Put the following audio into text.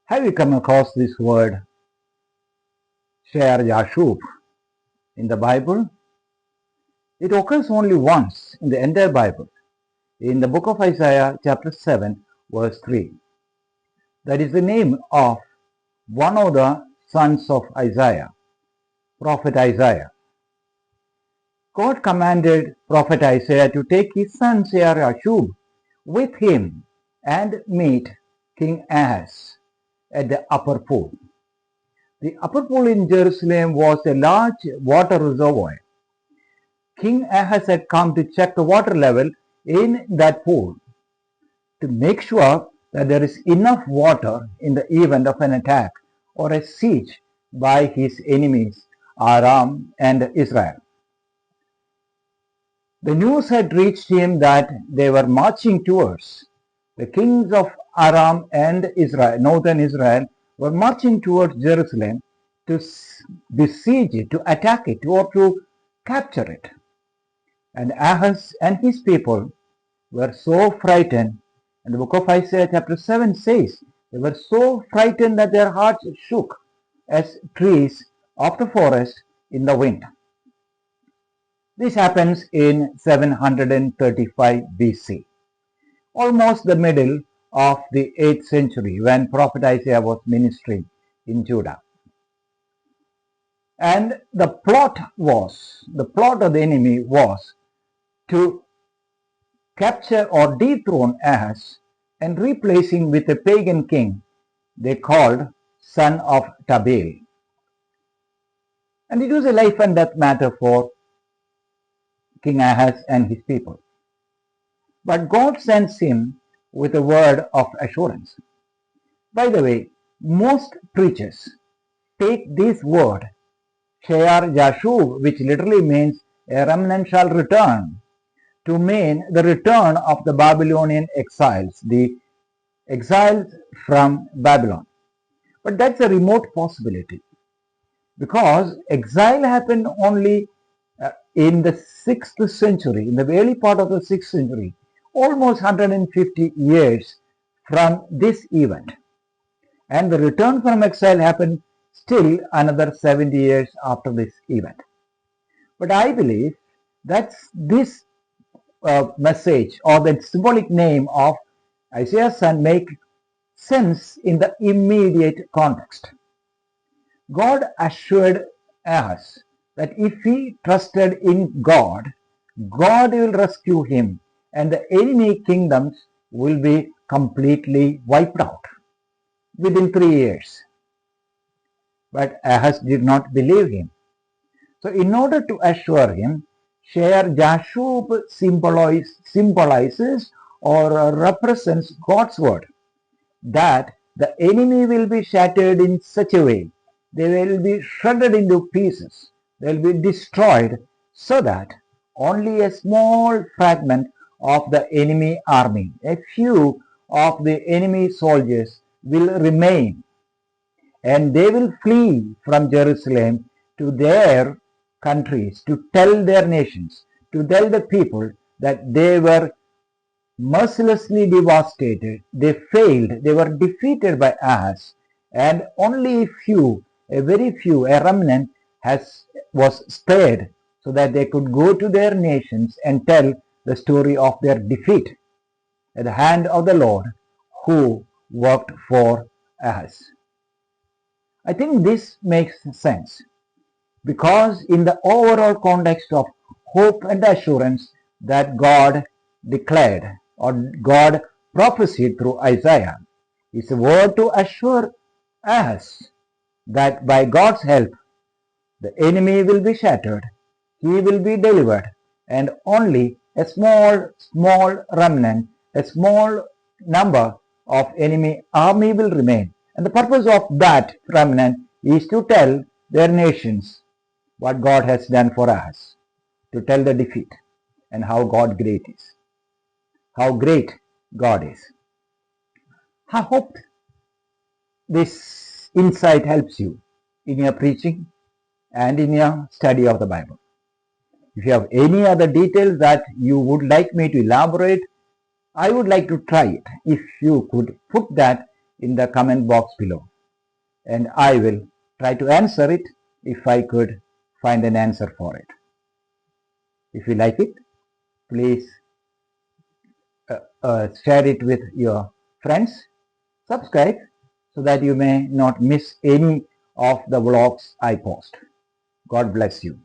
Have you come across this word SHEAR-JASHUB in the Bible? It occurs only once in the entire Bible, in the book of Isaiah chapter 7 verse 3. That is the name of one of the sons of Isaiah, prophet Isaiah. God commanded prophet Isaiah to take his son SHEAR-JASHUB with him and meet King Ahaz at the upper pool. The upper pool in Jerusalem was a large water reservoir. King Ahaz had come to check the water level in that pool to make sure that there is enough water in the event of an attack or a siege by his enemies, Aram and Israel. The news had reached him that they were marching towards the kings of Aram and Israel, northern Israel, were marching towards Jerusalem to besiege it, to attack it, or to capture it. And Ahaz and his people were so frightened, and the book of Isaiah chapter 7 says, they were so frightened that their hearts shook as trees of the forest in the wind. This happens in 735 BC, almost the middle of the 8th century when prophet Isaiah was ministering in Judah. And the plot of the enemy was to capture or dethrone Ahaz and replace him with a pagan king they called son of Tabeel. And it was a life and death matter for King Ahaz and his people. But God sends him with a word of assurance. By the way, most preachers take this word, SHEAR-JASHUB, which literally means a remnant shall return, to mean the return of the Babylonian exiles, the exiles from Babylon. But that's a remote possibility, because exile happened only in the 6th century, in the early part of the 6th century, almost 150 years from this event. And the return from exile happened still another 70 years after this event. But I believe that this message or the symbolic name of Isaiah's son make sense in the immediate context. God assured Ahaz that if he trusted in God, God will rescue him and the enemy kingdoms will be completely wiped out within 3 years. But Ahaz did not believe him. So in order to assure him, SHEAR-JASHUB symbolizes or represents God's word that the enemy will be shattered in such a way, they will be shredded into pieces, they will be destroyed, so that only a small fragment of the enemy army, a few of the enemy soldiers will remain, and they will flee from Jerusalem to their countries, to tell their nations, to tell the people that they were mercilessly devastated, they failed, they were defeated by Ahaz, and only a very few, a remnant was spared so that they could go to their nations and tell the story of their defeat at the hand of the Lord who worked for Ahaz. I think this makes sense, because in the overall context of hope and assurance that God declared or God prophesied through Isaiah, is a word to assure us that by God's help the enemy will be shattered, he will be delivered, and only a small remnant, a small number of enemy army will remain. And the purpose of that remnant is to tell their nations what God has done for us, to tell the defeat and how God great is, how great God is. I hope this insight helps you in your preaching and in your study of the Bible. If you have any other details that you would like me to elaborate, I would like to try it. If you could put that in the comment box below, and I will try to answer it if I could find an answer for it. If you like it, please share it with your friends. Subscribe so that you may not miss any of the vlogs I post. God bless you.